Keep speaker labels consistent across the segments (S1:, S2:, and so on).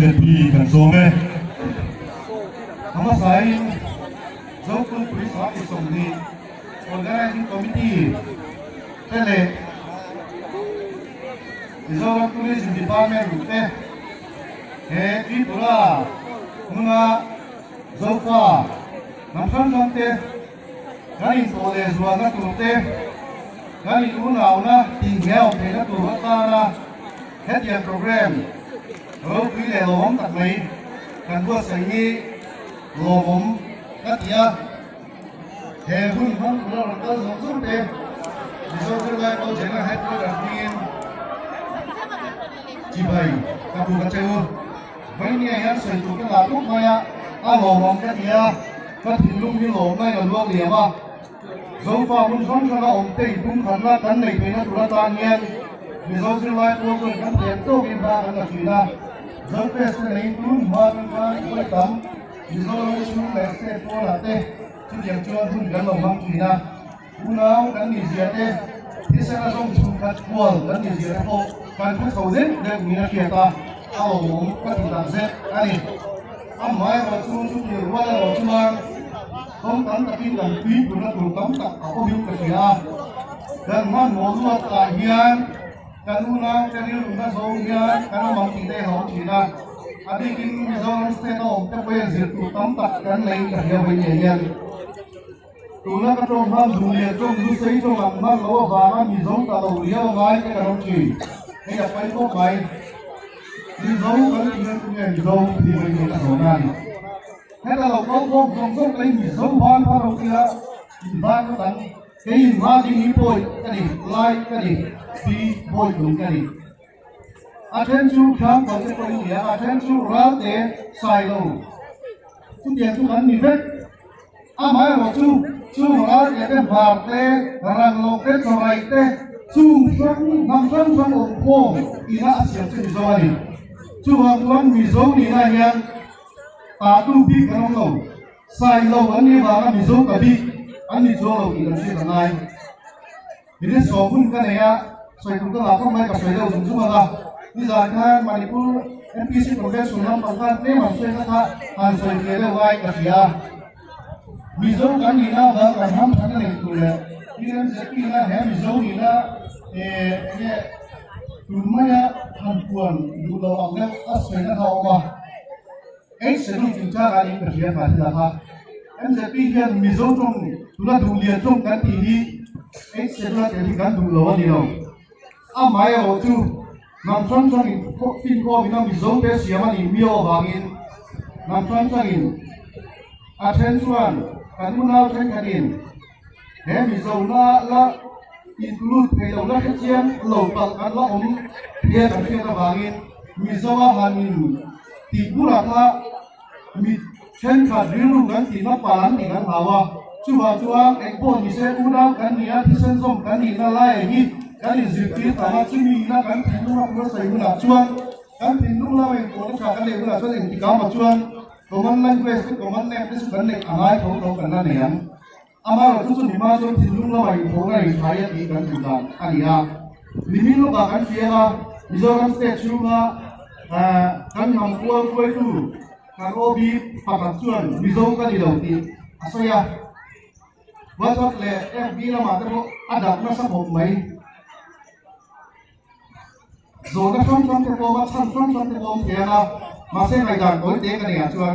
S1: MZP กันโซเมทำมาใส่เจ้าคุณผู้สอนที่ส่งดีคนได้ที่คอมมิตี้เท่เลยที่เจ้าคุณที่สิบปาร์เมนต์รู้เต้เฮ้ที่ตัวละมึงอ่ะเจ้าฟ้าน้ำชั้นชั้นเต้การอินโตเลสวานักตัวเต้การอินอุ่นเอานะทีเงี้ยวเทนักตัวตานะเฮ็ดยังโปรแกรมเราคุยเรื่องลมตัดไหมกันว่าสิ่งนี้ลมกัดยาเฮ้หุ่นมันเราก็สงสัยเต้ดิฉันจะไล่เอาเจ้าให้ตัวดับเงินจีบไปกับบุกเจ้าไม่เนี่ยยังใส่ตัวกันหลับทุกมาอะลมกัดยาก็ถึงลุงที่ลมไม่กันว่าเดียวว่าเราฝ่าบุญสอนเราองค์เต้บุญขันละกันในเป็นนักธุรกิจเงินดิฉันจะไล่ตัวกันเปลี่ยนตัวกินบ้านกันทีละเราเป็นสิ่งที่รุ่นมาเป็นการช่วยทำดิฉันเราช่วยเหลือเสียตัวละเต้ทุกอย่างช่วยหุ่นกันลงมาทีละหุ่นเอากันนี่เสียเต้ที่ฉันต้องช่วยกันช่วยกันนี่เสียพอการช่วยเขาเล่นเรื่องมีนักเกียรติเอาลงก็ติดตามเสร็จอันนี้ทำไมเราช่วยเยอะว่าเราช่วยต้องตั้งแต่ที่หลังปีคุณนักธุรกิจตั้งเอาไปยุ่งกับเสียดังนั้นหมอรู้ว่าตายเฮียนการรู้นะการเรียนรู้นะสองเฮียนการมองที่ได้ของชีนะอันนี้กินมิโซนสเตโนจะไปเสียตัวตั้งตัดกันเลยกับเฮียไปเนี่ยตัวนั้นก็ต้องมาดูเนี่ยต้องดูใส่ต้องหลังมาแล้วว่ามิโซนตลอดเฮียว่าไงกันของชีให้ไปก็ไปมิโซนก็เลยเนี่ยมิโซนที่ไปเนี่ยสองงานให้เราก็ต้องไปมิโซนบ้านพาเราเสียบ้านก็ตั้งเฮ้ยมาที่นี่ป่วยกันดิไล่กันดิปีป่วยดูกันดิอาเทนชูข้ามก่อนจะไปเนี่ยอาเทนชูรักเตะใส่ลงทุกอย่างทุกอันมีเพ็อาหมายว่าชูรักเตะเป็นบาดเตะรังลงเตะสบายเตะชูฟังนำฟังองค์พ่ออีน่าเสียชื่อสวัสดีชูวันมีโซนี่นะยังตาตุ้มปีกันลงใส่ลงอันนี้ว่ามีโซกับปีอันนี้โซเราอีกอันนี้เป็นไงมีเรื่องสองคนกันเนี่ยใส่ถุงกระดาษเข้าไปกับใส่เราถุงชุ่มอะไรนี่จากนั้นมาดิปู NPC โปรเจกต์ส่วนน้ำประกันเนี่ยมันช่วยนะคะอันช่วยเกี่ยวกับกับเสียมีโซกันนี่นะว่าการทำทั้งนั้นตัวเลยที่นั่นจะกินนะแฮมีโซนี่นะเนี่ยกลุ่มเนี่ยทำควรดูเราเอาเนี่ยอัศวินเขาว่าเสร็จแล้วถึงจะอะไรกับเสียมาที่ละค่ะจะปีเดียวมีโซตรงตัวละดูเรียนตรงกันทีนี้เสร็จแล้วจะที่กันดูเราดีเราหมายว่าจูนำชั้นอินฟินโควินมีโซเปเสียมันมีโอบางอินนำชั้นอินอาเทนส่วนกันมุนเอาเช่นกันอินมีโซละอินคลูดให้เราละเชียนเราตัดกันละเรียนกันเชียนบางอินมีโซว่าหันอินที่บุรัตมีเช่นขาดเรื่องกันที่นับปานที่กันหาว่าชัวเอกพวกนี้เสอุดากันเนี่ยที่เส้นส่งกันนี่นั่นไล่นี่กันนี่สิที่ตามที่มีนะกันที่นู้นเราใส่กุหลาบชวนกันที่นู้นเราเองคนชากันเลยกุหลาบชวนเองที่เขามาชวนตัวมันเล่นเวสตัวมันเล่นที่สุดกันเลยอะไรเขากันนั่นเองมาเราทุกคนมาชวนที่นู้นเราเองคนอะไรใช้ที่กันจุดนั้นอันนี้นะลิมิตเรากันเสียละมิจฉากันเสียชูละกันทำตัวคุยดูกันโอบีปากชวนมิจฉากันดีเราที่อาศัยว่าชดเลยบีเรามาแต่พวกอันดับนั้นสักหกไหมโซนนั้นช่องเทปมาช่องเทปเทียนะมาเส้นไหนกันโอ้ยเด็กกันเนี่ยชวน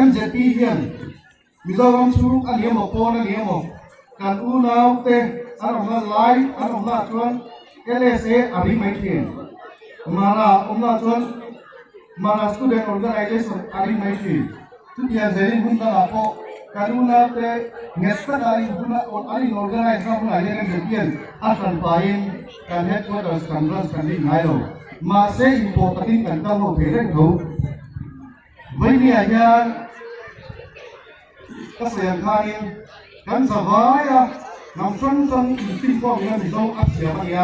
S1: MZP เฮียนมิจฉากันชูอันนี้หมกโพนั่นนี้หมกการอู้นาวเตะอันนั้นไลฟ์อันนั้นชวน LSA อันนี้ไม่เทียนมาละชวนมาละ student organization อันนี้ไม่เทียนทุกอย่างเสรีบุญตลาดพอการอู้นาวเตะเงี้ยสักอันนี้บุญอันนี้ organization บุญอะไรเนี่ยเทียนอันนั้นไปการเฮ็ดว่าเราสำรวจกันดีไหมล่ะมาเสียอินโฟกันกันตั้งหัวเพื่อนเขาไม่เนี่ยยังก็เสียงใครกันสบายอ่ะนำชั้นที่พวกนี้มีโซ่อัดเสียมันเนี่ย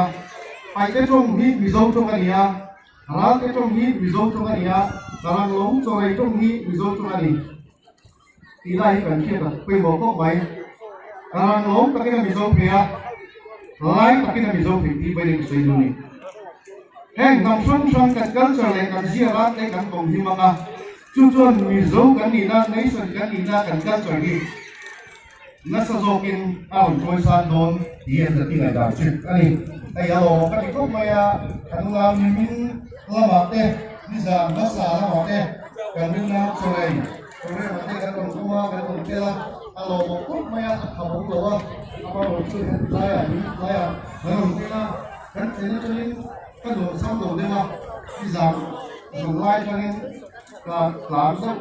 S1: ไปได้ตรงนี้มีโซ่ตรงนี้ร้านได้ตรงนี้มีโซ่ตรงนี้ตารางล้มโซ่ตรงนี้มีโซ่ตรงนี้ที่ได้กันเชื่อไปบอกพวกไปตารางล้มตะกี้มีโซ่เพียไล่ตะกี้มีโซ่ผิดที่ไปเรียนสิ่งนี้ heng nam xuân xuân cần cân sờ lệ cần chia lát để cần cùng hi manga chu chuan mi zo cần ni na nei xuân cần ni na cần cân sờ đi na sa zo kin aun trôi san don hiền là tin này đạo chữ anh ai alo các cái công maya anh làm mình làm mặt thế đi ra nó xả làm mặt thế cần mình làm rồi mà thế cần cùng hoa cần cùng kia alo một công maya học không được apa đồ chơi lại nó cùng kia cần thế nó cho nên cái đồ xong đồ đấy mà đi ra dùng lại cho nên là làm rất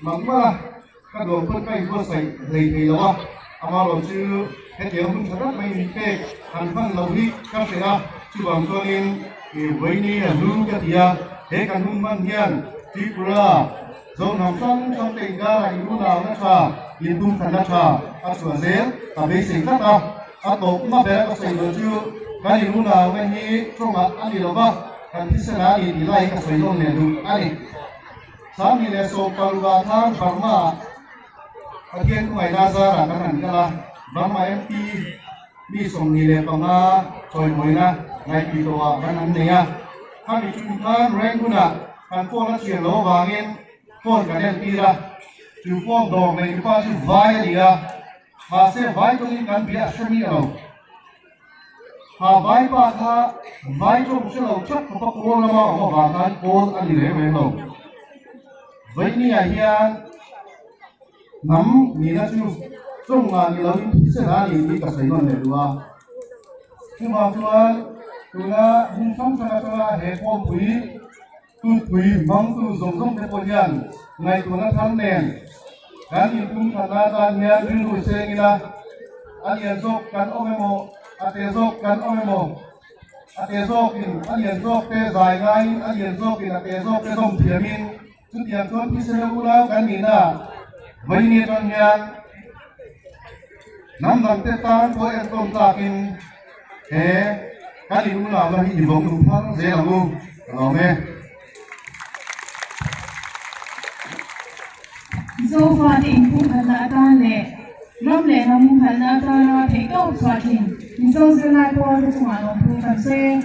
S1: mắng mà cái đồ phân cây vừa sấy thì đó ama lo chu he tiang hung tharat mai pe han phang lo hi ka sera chu bang chonin ki veini a lu ka tia he kan hung man hian tripura zon ham sang trong tình ga la lu nào na cha yin tung khan na cha a chua zel ta be sing kha ta a to ma be ka sei lo chu ka ni lu nào ka hi chonga ani lo ba kan thi sera ni di lai ka sei lo ne du ani sa ni le so paruwa thang parma Akhirnya kumai nazar akan angkala bama MP mi somni le panga choi moina ngai pi to akan anneya kami chunkan renguna kan pon chiang lo wangin pon kan tira chu pon do mai pa chu vai dia ma se vai to ni kan bia shami lo ha vai pa kha vai to chu lo chak ko ko la ma ba kan pon ani le me lo vai ni a hian nắm ni na chu trong ngàn ni lo ni se na ni ka sai non le lua chu ma chuan tu na hung song cha he pom pui tu pui mang tu zong te pon yan ngai tu na thang nen kan in tum thana ta nya rin ru se ni na an yan zok kan omemo ate zok kan omemo ate zok in an yan zok te zai ngai an yan zok in ate zok te dom thiamin chu tiam chuan ki se lu la kan ni na vậy nên con nhang nắm nắm tết tan với em tôm takin thế cái gì cũng làm ra hình vòng đúng không dễ làm luôn làm nghe
S2: dâu pha thì cũng thật là ta lệ lắm lệ nó cũng thật là ta thấy đâu xoa thì dâu dưa lai qua cho chúng nó cũng thật xe